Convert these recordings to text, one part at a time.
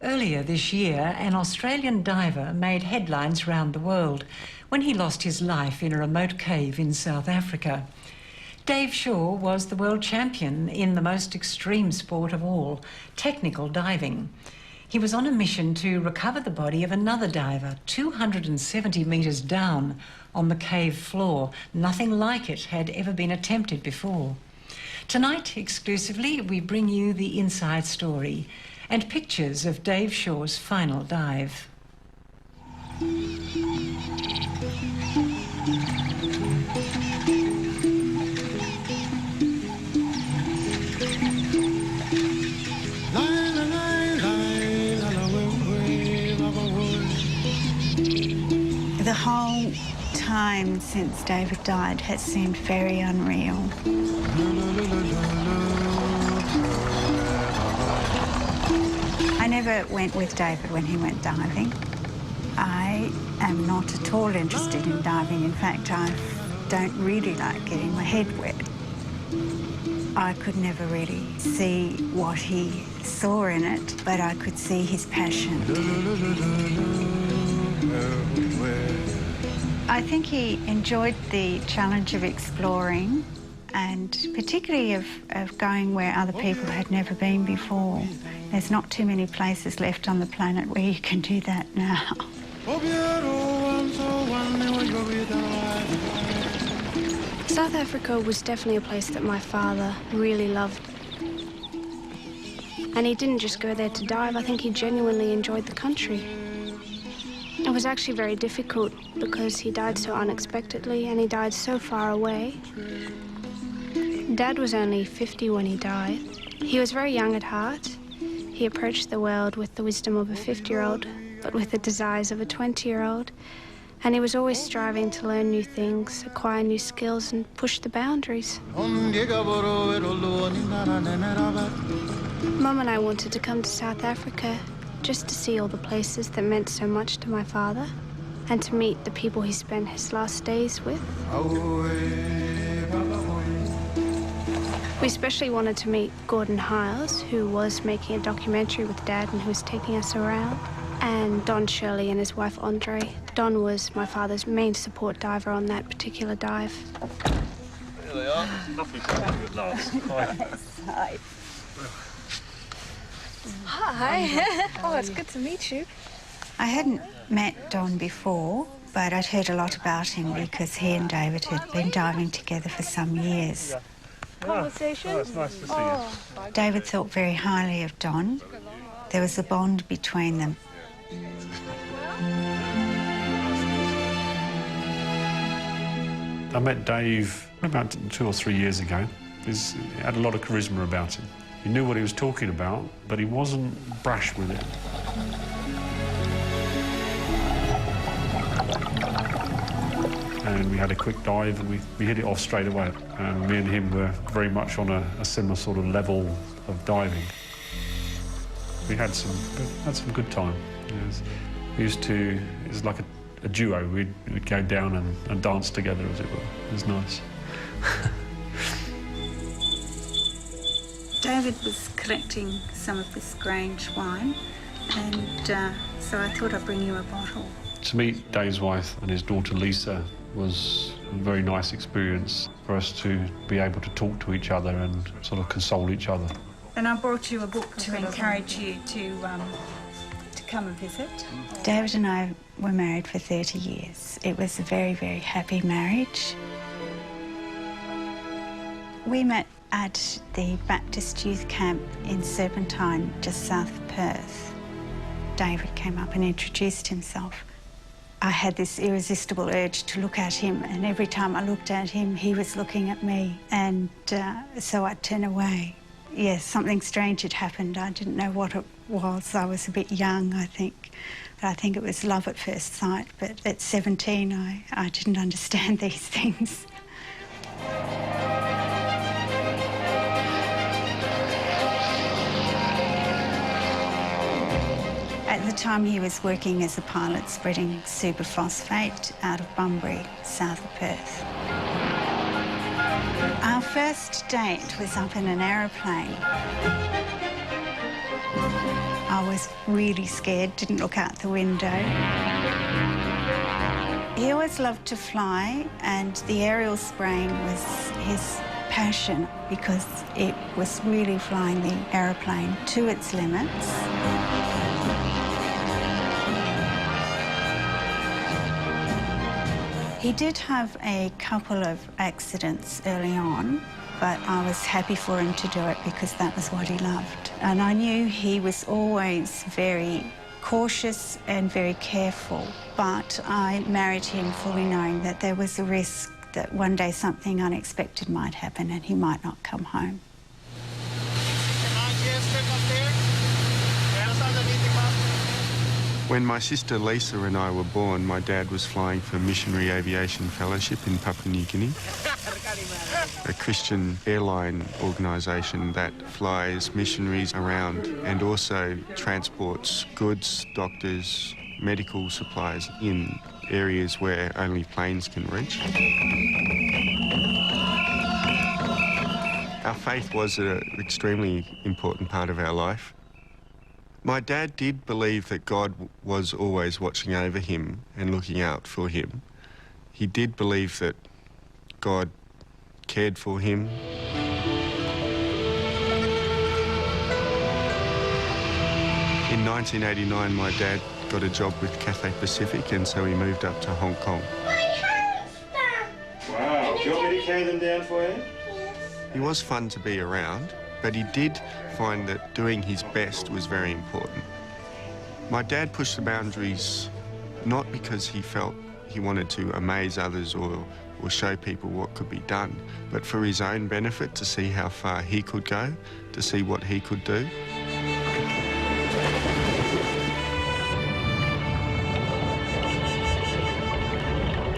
Earlier this year, an Australian diver made headlines round the world when he lost his life in a remote cave in South Africa. Dave Shaw was the world champion in the most extreme sport of all, technical diving. He was on a mission to recover the body of another diver 270 metres down on the cave floor. Nothing like it had ever been attempted before. Tonight, exclusively, we bring you the inside story and pictures of Dave Shaw's final dive. The whole time since David died has seemed very unreal. I never went with David when he went diving. I am not at all interested in diving. In fact, I don't really like getting my head wet. I could never really see what he saw in it, but I could see his passion. I think he enjoyed the challenge of exploring and particularly of going where other people had never been before. There's not too many places left on the planet where you can do that now. South Africa was definitely a place that my father really loved. And he didn't just go there to dive, I think he genuinely enjoyed the country. It was actually very difficult because he died so unexpectedly and he died so far away. Dad was only 50 when he died. He was very young at heart. He approached the world with the wisdom of a 50-year-old, but with the desires of a 20-year-old. And he was always striving to learn new things, acquire new skills, and push the boundaries. Mum and I wanted to come to South Africa just to see all the places that meant so much to my father and to meet the people he spent his last days with. We especially wanted to meet Gordon Hiles, who was making a documentary with Dad and who was taking us around, and Don Shirley and his wife Andre. Don was my father's main support diver on that particular dive. There they are. Lovely to have you at last. Hi. Hi. Oh, it's good to meet you. I hadn't met Don before, but I'd heard a lot about him because he and David had been diving together for some years. Conversation? Oh, it's nice to see you. David thought very highly of Don. There was a bond between them. I met Dave about 2 or 3 years ago. He had a lot of charisma about him. He knew what he was talking about, but he wasn't brash with it. And we had a quick dive and we hit it off straight away. And me and him were very much on a similar sort of level of diving. We had some good time. We used to, it was like a duo. We'd go down and dance together, as it were. It was nice. David was collecting some of this Grange wine, and so I thought I'd bring you a bottle. To meet Dave's wife and his daughter Lisa was a very nice experience for us to be able to talk to each other and sort of console each other. And I brought you a book to encourage you to come and visit. David and I were married for 30 years. It was a very, very happy marriage. We met at the Baptist Youth Camp in Serpentine, just south of Perth. David came up and introduced himself. I had this irresistible urge to look at him, and every time I looked at him, he was looking at me, and so I'd turn away. Yes, something strange had happened. I didn't know what it was. I was a bit young, I think. But I think it was love at first sight, but at 17, I didn't understand these things. At the time, he was working as a pilot spreading superphosphate out of Bunbury, south of Perth. Our first date was up in an aeroplane. I was really scared, didn't look out the window. He always loved to fly, and the aerial spraying was his passion because it was really flying the aeroplane to its limits. He did have a couple of accidents early on, but I was happy for him to do it because that was what he loved. And I knew he was always very cautious and very careful, but I married him fully knowing that there was a risk that one day something unexpected might happen and he might not come home. When my sister Lisa and I were born, my dad was flying for Missionary Aviation Fellowship in Papua New Guinea, a Christian airline organisation that flies missionaries around and also transports goods, doctors, medical supplies in areas where only planes can reach. Our faith was an extremely important part of our life. My dad did believe that God was always watching over him and looking out for him. He did believe that God cared for him. In 1989, my dad got a job with Cathay Pacific, and so he moved up to Hong Kong. Wow, do you want me to carry them down for you? He was fun to be around, but he did find that doing his best was very important. My dad pushed the boundaries not because he felt he wanted to amaze others or show people what could be done, but for his own benefit, to see how far he could go, to see what he could do.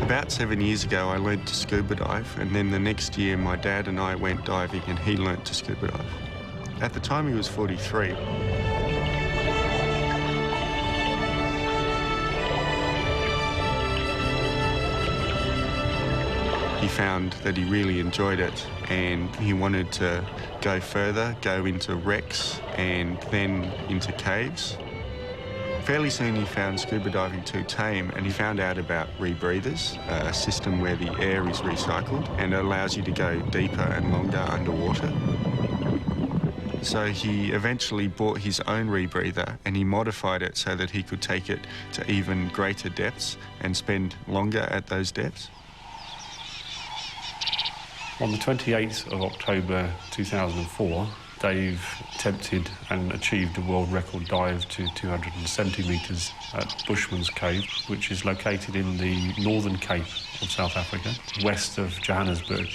About 7 years ago, I learnt to scuba dive, and then the next year, my dad and I went diving and he learnt to scuba dive. At the time, he was 43. He found that he really enjoyed it and he wanted to go further, go into wrecks and then into caves. Fairly soon he found scuba diving too tame, and he found out about rebreathers, a system where the air is recycled and it allows you to go deeper and longer underwater. So he eventually bought his own rebreather and he modified it so that he could take it to even greater depths and spend longer at those depths. On the 28th of October 2004, Dave attempted and achieved a world record dive to 270 metres at Bushman's Cave, which is located in the northern Cape of South Africa, west of Johannesburg.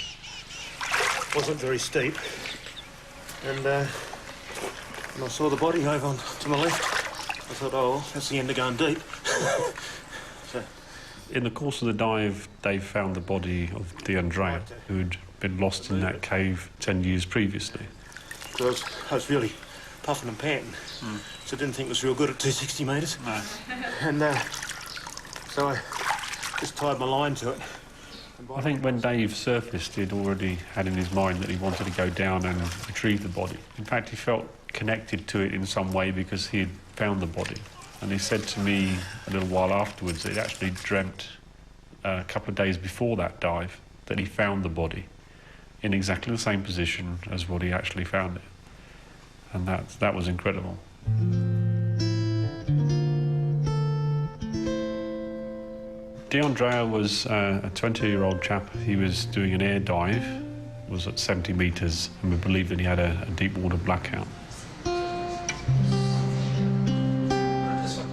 Wasn't very steep, and when I saw the body over on to my left, I thought, oh, that's the end of going deep. So. In the course of the dive, Dave found the body of Deon, who'd been lost in that cave 10 years previously. I was really puffing and panting, so I didn't think it was real good at 260 metres. No. And so I just tied my line to it. I think when Dave surfaced, he'd already had in his mind that he wanted to go down and retrieve the body. In fact, he felt connected to it in some way because he had found the body. And he said to me a little while afterwards that he'd actually dreamt a couple of days before that dive that he found the body in exactly the same position as what he actually found it. And that was incredible. Deon Dreyer was a 20-year-old chap. He was doing an air dive, was at 70 metres, and we believe that he had a deep water blackout.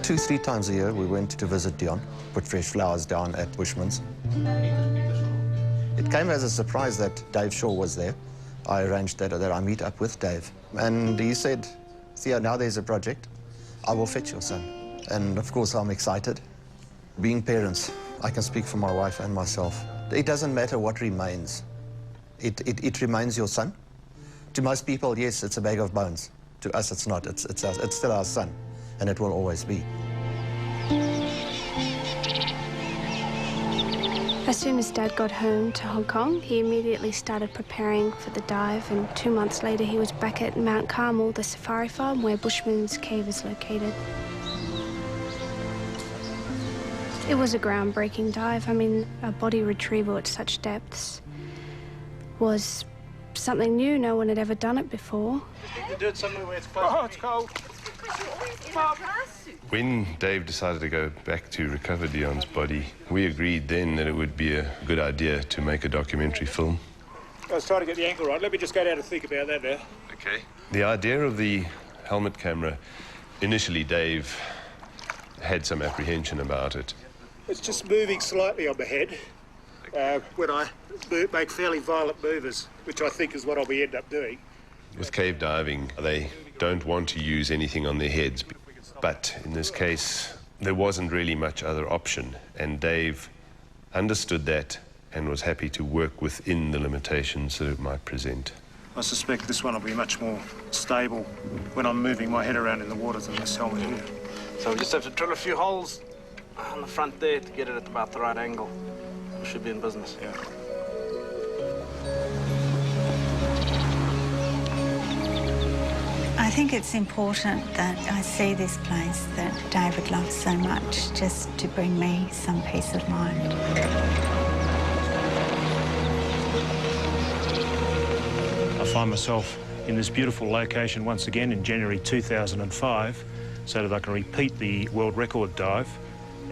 2-3 times a year we went to visit Deon, put fresh flowers down at Bushman's. It came as a surprise that Dave Shaw was there. I arranged that I meet up with Dave. And he said, Theo, now there's a project. I will fetch your son. And of course, I'm excited. Being parents, I can speak for my wife and myself. It doesn't matter what remains. It remains your son. To most people, yes, it's a bag of bones. To us, it's not. It's still our son, and it will always be. As soon as Dad got home to Hong Kong, he immediately started preparing for the dive, and 2 months later he was back at Mount Carmel, the safari farm where Bushman's Cave is located. It was a groundbreaking dive. I mean, a body retrieval at such depths was something new. No one had ever done it before. You do it somewhere where it's cold. Oh, it's cold. When Dave decided to go back to recover Deon's body, we agreed then that it would be a good idea to make a documentary film. I was trying to get the angle right. Let me just go down and think about that now. Okay. The idea of the helmet camera, initially Dave had some apprehension about it. It's just moving slightly on my head when I make fairly violent movers, which I think is what I'll end up doing. With cave diving, they don't want to use anything on their heads. But in this case, there wasn't really much other option, and Dave understood that and was happy to work within the limitations that it might present. I suspect this one will be much more stable when I'm moving my head around in the water than this helmet here. So we just have to drill a few holes on the front there to get it at about the right angle. We should be in business. Yeah. I think it's important that I see this place that David loves so much, just to bring me some peace of mind. I find myself in this beautiful location once again in January 2005 so that I can repeat the world record dive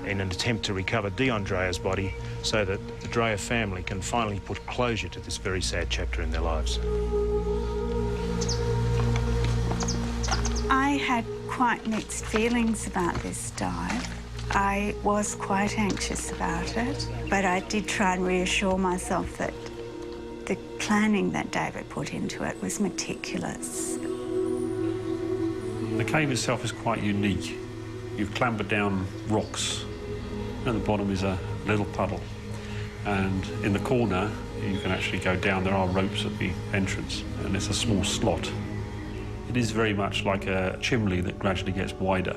in an attempt to recover Deon Dreher's body so that the Dreher family can finally put closure to this very sad chapter in their lives. I had quite mixed feelings about this dive. I was quite anxious about it, but I did try and reassure myself that the planning that David put into it was meticulous. The cave itself is quite unique. You've clambered down rocks. At the bottom is a little puddle. And in the corner, you can actually go down. There are ropes at the entrance, and it's a small slot. It is very much like a chimney that gradually gets wider.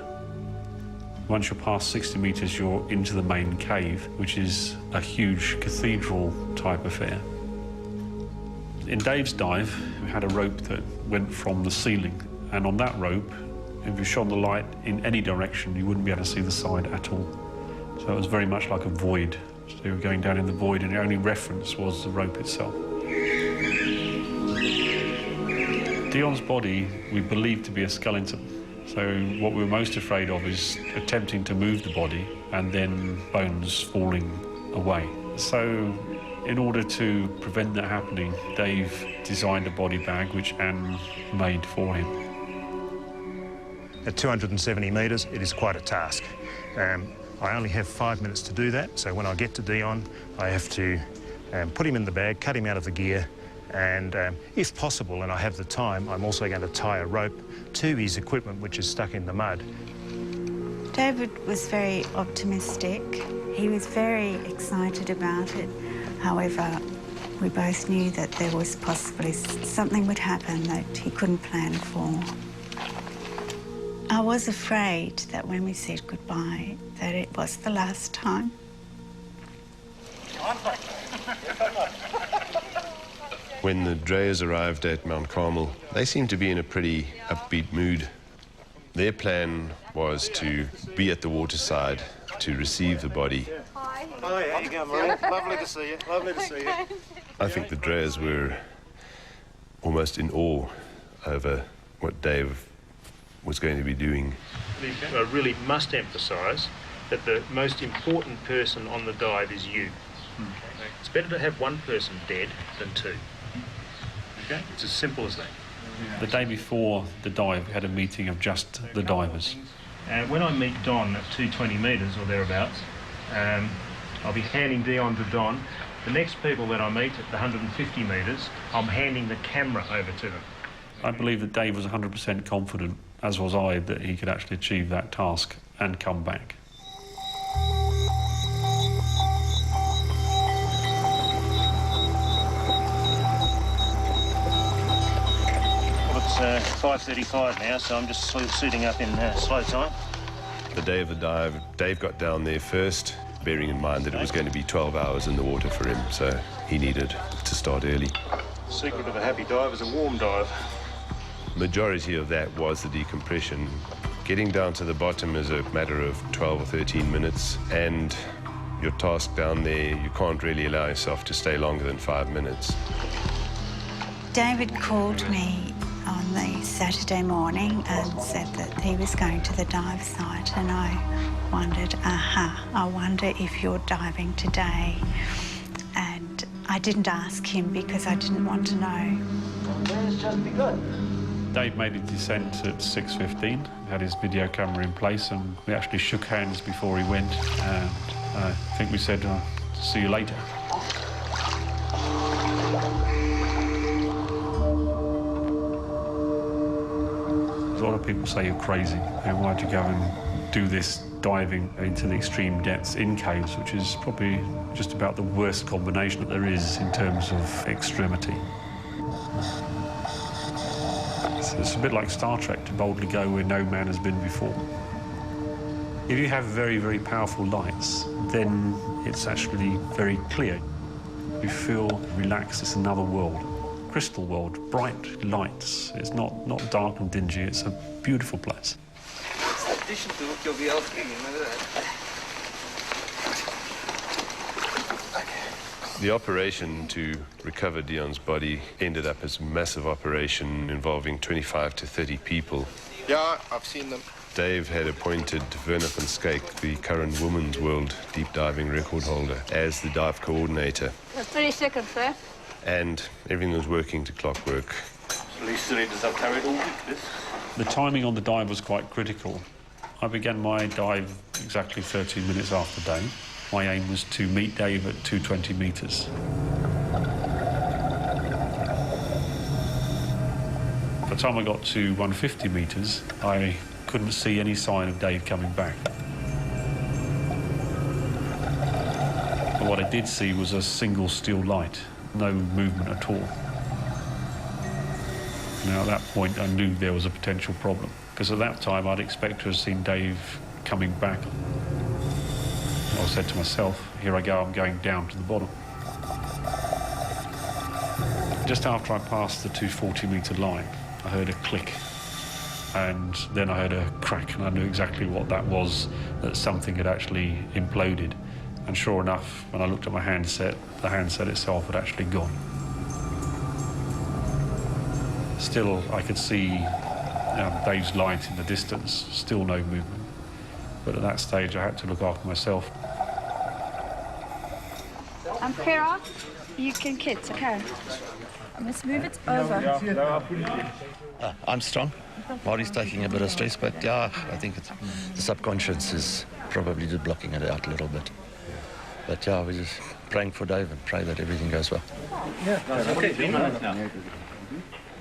Once you're past 60 metres, you're into the main cave, which is a huge cathedral-type affair. In Dave's dive, we had a rope that went from the ceiling, and on that rope, if you shone the light in any direction, you wouldn't be able to see the side at all. So it was very much like a void. So you were going down in the void, and your only reference was the rope itself. Deon's body we believed to be a skeleton. So what we were most afraid of is attempting to move the body and then bones falling away. So in order to prevent that happening, Dave designed a body bag which Anne made for him. At 270 metres, it is quite a task. I only have 5 minutes to do that, so when I get to Deon, I have to put him in the bag, cut him out of the gear, and if possible, and I have the time, I'm also going to tie a rope to his equipment, which is stuck in the mud. David was very optimistic. He was very excited about it. However, we both knew that there was possibly something would happen that he couldn't plan for. I was afraid that when we said goodbye, that it was the last time. When the Drehers arrived at Mount Carmel, they seemed to be in a pretty upbeat mood. Their plan was to be at the waterside to receive the body. Hi, how you going, Marie? Lovely to see you. Lovely to see you. I think the Drehers were almost in awe over what Dave was going to be doing. I really must emphasise that the most important person on the dive is you. It's better to have one person dead than two. Okay? It's as simple as that. The day before the dive, we had a meeting of just the divers. When I meet Don at 220 metres or thereabouts, I'll be handing Deon to Don. The next people that I meet at the 150 metres, I'm handing the camera over to them. I believe that Dave was 100% confident, as was I, that he could actually achieve that task and come back. Well, it's 5:35 now, so I'm just suiting up in slow time. The day of the dive, Dave got down there first, bearing in mind that it was going to be 12 hours in the water for him, so he needed to start early. The secret of a happy dive is a warm dive. Majority of that was the decompression. Getting down to the bottom is a matter of 12 or 13 minutes, and your task down there, you can't really allow yourself to stay longer than 5 minutes. David called me on the Saturday morning and said that he was going to the dive site, and I wondered, I wonder if you're diving today. And I didn't ask him because I didn't want to know. Where's just begun? Dave made his descent at 6:15, had his video camera in place, and we actually shook hands before he went, and I think we said, see you later. A lot of people say you're crazy. Why'd you go and do this diving into the extreme depths in caves, which is probably just about the worst combination that there is in terms of extremity. It's a bit like Star Trek, to boldly go where no man has been before. If you have very, very powerful lights, then it's actually very clear. You feel relaxed, it's another world. Crystal world, bright lights. It's not dark and dingy, it's a beautiful place. The operation to recover Deon's body ended up as a massive operation involving 25 to 30 people. Yeah, I've seen them. Dave had appointed Verna van Skyk, the current women's world deep diving record holder, as the dive coordinator. 30 seconds, sir. And everything was working to clockwork. The timing on the dive was quite critical. I began my dive exactly 13 minutes after Dave. My aim was to meet Dave at 220 metres. By the time I got to 150 metres, I couldn't see any sign of Dave coming back. But what I did see was a single still light, no movement at all. Now, at that point, I knew there was a potential problem, because at that time, I'd expect to have seen Dave coming back. I said to myself, here I go, I'm going down to the bottom. Just after I passed the 240-metre line, I heard a click, and then I heard a crack, and I knew exactly what that was, that something had actually imploded. And sure enough, when I looked at my handset, the handset itself had actually gone. Still, I could see Dave's light in the distance, still no movement. But at that stage, I had to look after myself. I'm Kira. You can kids, okay? I must move it over. I'm strong. Body's taking a bit of stress, but yeah, I think the subconscious is probably just blocking it out a little bit. But yeah, we're just praying for Dave and pray that everything goes well.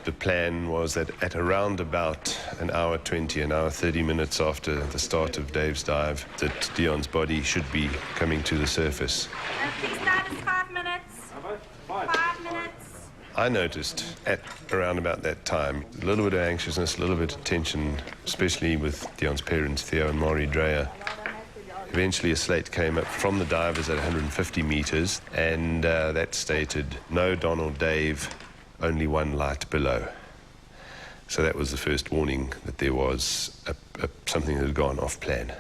The plan was that at around about an hour 20, an hour 30 minutes after the start of Dave's dive, that Deon's body should be coming to the surface. Please start is 5 minutes. 5 minutes. I noticed at around about that time a little bit of anxiousness, a little bit of tension, especially with Deon's parents, Theo and Maury Dreyer. Eventually a slate came up from the divers at 150 metres, and that stated, no Don or Dave, only one light below. So that was the first warning that there was something that had gone off plan.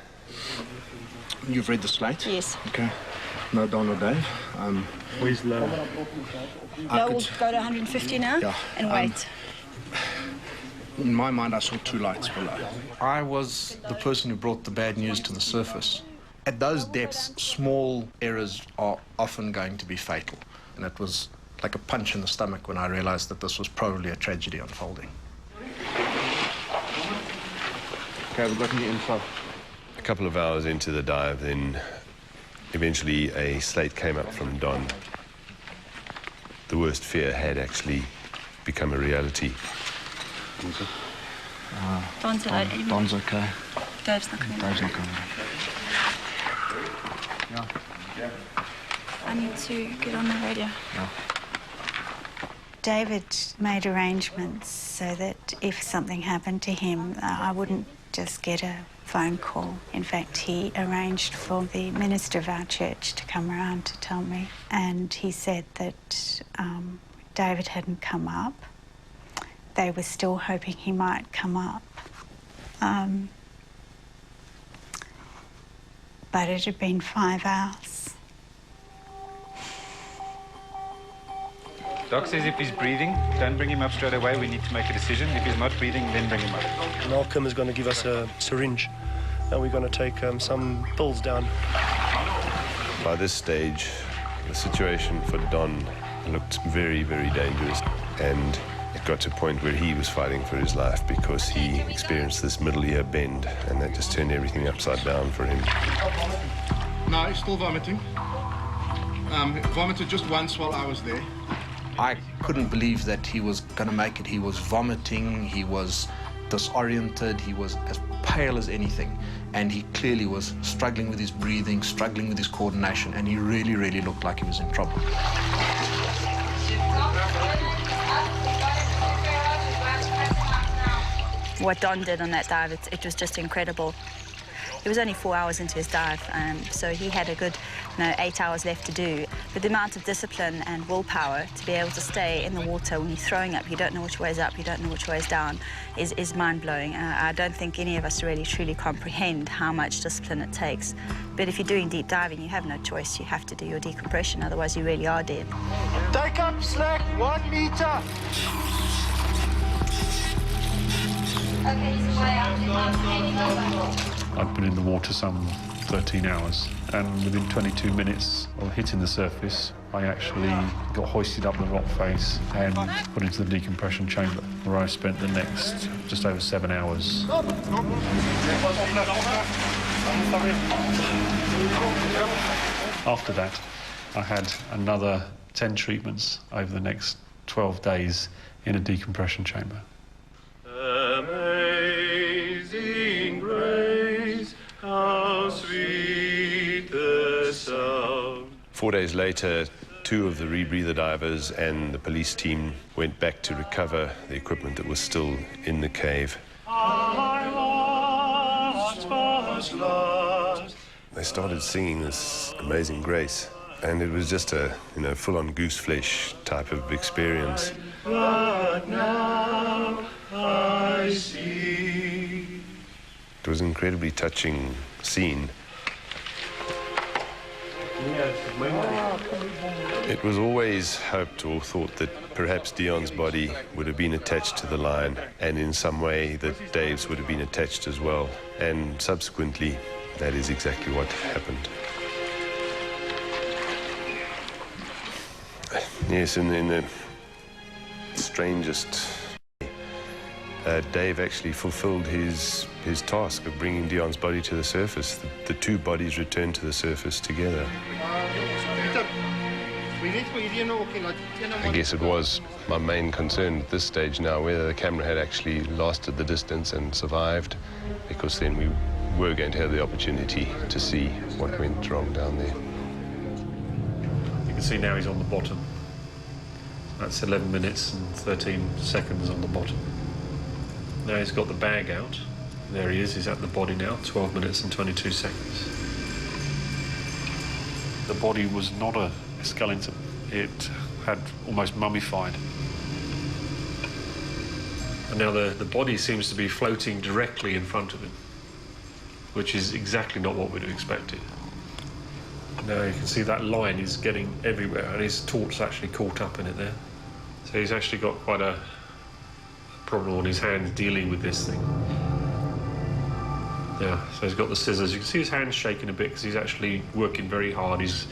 You've read the slate? Yes. Okay. No Don or Dave. Where's low? No, we'll go to 150 now and wait. In my mind, I saw two lights below. I was the person who brought the bad news to the surface. At those depths, small errors are often going to be fatal. And it was like a punch in the stomach when I realized that this was probably a tragedy unfolding. Okay, we're looking at info. A couple of hours into the dive, then eventually a slate came up from Don. The worst fear had actually become a reality. Don's alright. Don's okay. Dave's not coming. Dave's not coming. I need to get on the radio. Yeah. David made arrangements so that if something happened to him, I wouldn't just get a phone call. In fact, he arranged for the minister of our church to come around to tell me, and he said that David hadn't come up. They were still hoping he might come up. But it had been 5 hours. Doc says if he's breathing, don't bring him up straight away. We need to make a decision. If he's not breathing, then bring him up. Malcolm is going to give us a syringe, and we're going to take some pills down. By this stage, the situation for Don looked very, very dangerous, and it got to a point where he was fighting for his life because he experienced this middle ear bend, and that just turned everything upside down for him. No, he's still vomiting. Vomited just once while I was there. I couldn't believe that he was going to make it. He was vomiting, he was disoriented, he was as pale as anything, and he clearly was struggling with his breathing, struggling with his coordination, and he really, really looked like he was in trouble. What Don did on that dive, it was just incredible. He was only 4 hours into his dive, so he had a good 8 hours left to do. But the amount of discipline and willpower to be able to stay in the water when you're throwing up, you don't know which way is up, you don't know which way is down, is mind-blowing. I don't think any of us really truly comprehend how much discipline it takes. But if you're doing deep diving, you have no choice. You have to do your decompression, otherwise you really are dead. Take up slack, 1 meter. I'd been in the water some 13 hours, and within 22 minutes of hitting the surface, I actually got hoisted up the rock face and put into the decompression chamber, where I spent the next just over 7 hours. After that, I had another 10 treatments over the next 12 days in a decompression chamber. Amazing grace, how sweet the sound. 4 days later, 2 of the rebreather divers and the police team went back to recover the equipment that was still in the cave. They started singing this Amazing Grace, and it was just a, full-on goose flesh type of experience. But now I see. It was an incredibly touching scene. It was always hoped or thought that perhaps Deon's body would have been attached to the line, and in some way that Dave's would have been attached as well. And subsequently, that is exactly what happened. Yes, in the strangest way, Dave actually fulfilled his task of bringing Deon's body to the surface. The 2 bodies returned to the surface together. I guess it was my main concern at this stage now, whether the camera had actually lasted the distance and survived, because then we were going to have the opportunity to see what went wrong down there. You can see now he's on the bottom. That's 11 minutes and 13 seconds on the bottom. Now he's got the bag out. There he is, he's at the body now, 12 minutes and 22 seconds. The body was not a skeleton. It had almost mummified. And now the body seems to be floating directly in front of him, which is exactly not what we'd have expected. Now you can see that line is getting everywhere, and his torch's actually caught up in it there. So he's actually got quite a problem on his hands dealing with this thing. Yeah, so he's got the scissors. You can see his hands shaking a bit because he's actually working very hard. He's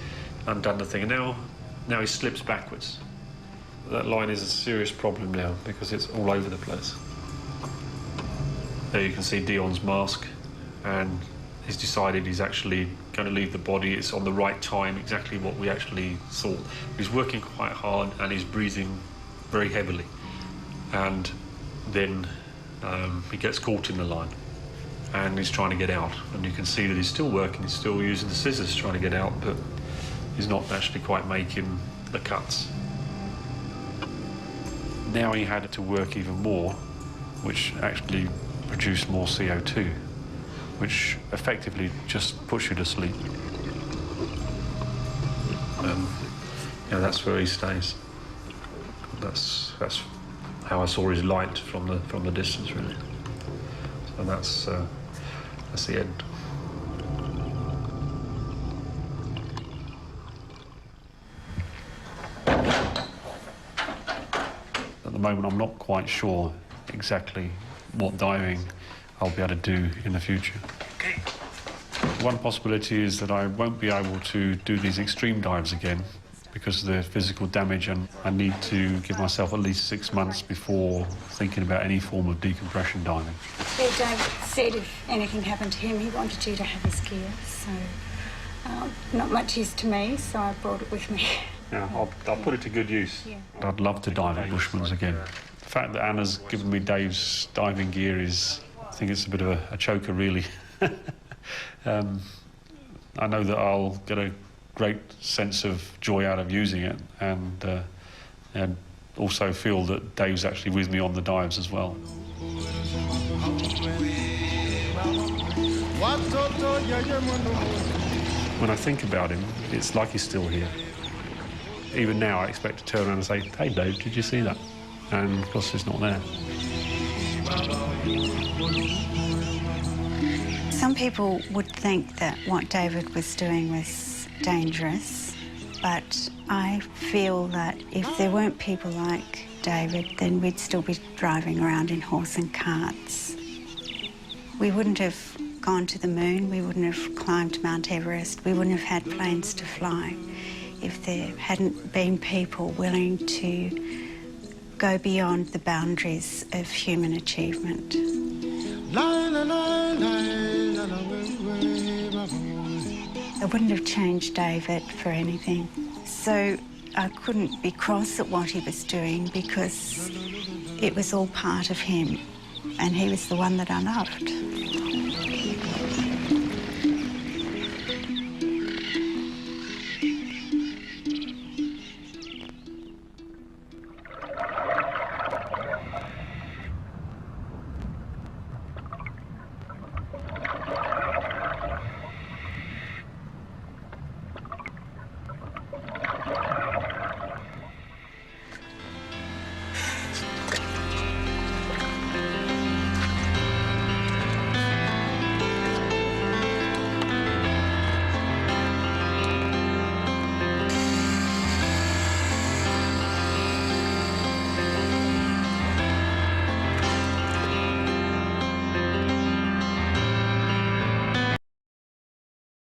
undone the thing, and now he slips backwards. That line is a serious problem now because it's all over the place. There you can see Deon's mask, and he's decided he's actually going to leave the body. It's on the right time, exactly what we actually thought. He's working quite hard and he's breathing very heavily. And then he gets caught in the line and he's trying to get out. And you can see that he's still working, he's still using the scissors trying to get out, but he's not actually quite making the cuts. Now he had to work even more, which actually produce more CO2, which effectively just puts you to sleep. Yeah, that's where he stays. That's how I saw his light from the distance, really. So that's the end. At the moment, I'm not quite sure exactly what diving I'll be able to do in the future. Okay. One possibility is that I won't be able to do these extreme dives again because of the physical damage, and I need to give myself at least 6 months before thinking about any form of decompression diving. Yeah, David said if anything happened to him, he wanted you to have his gear, so not much use to me, so I brought it with me. Yeah, I'll put it to good use. Yeah. I'd love to dive at Bushman's again. The fact that Anna's given me Dave's diving gear is, I think it's a bit of a choker, really. I know that I'll get a great sense of joy out of using it, and also feel that Dave's actually with me on the dives as well. When I think about him, it's like he's still here. Even now, I expect to turn around and say, "Hey, Dave, did you see that?" And of course, it's not there. Some people would think that what David was doing was dangerous, but I feel that if there weren't people like David, then we'd still be driving around in horse and carts. We wouldn't have gone to the moon, we wouldn't have climbed Mount Everest, we wouldn't have had planes to fly if there hadn't been people willing to go beyond the boundaries of human achievement. I wouldn't have changed David for anything. So I couldn't be cross at what he was doing because it was all part of him, and he was the one that I loved.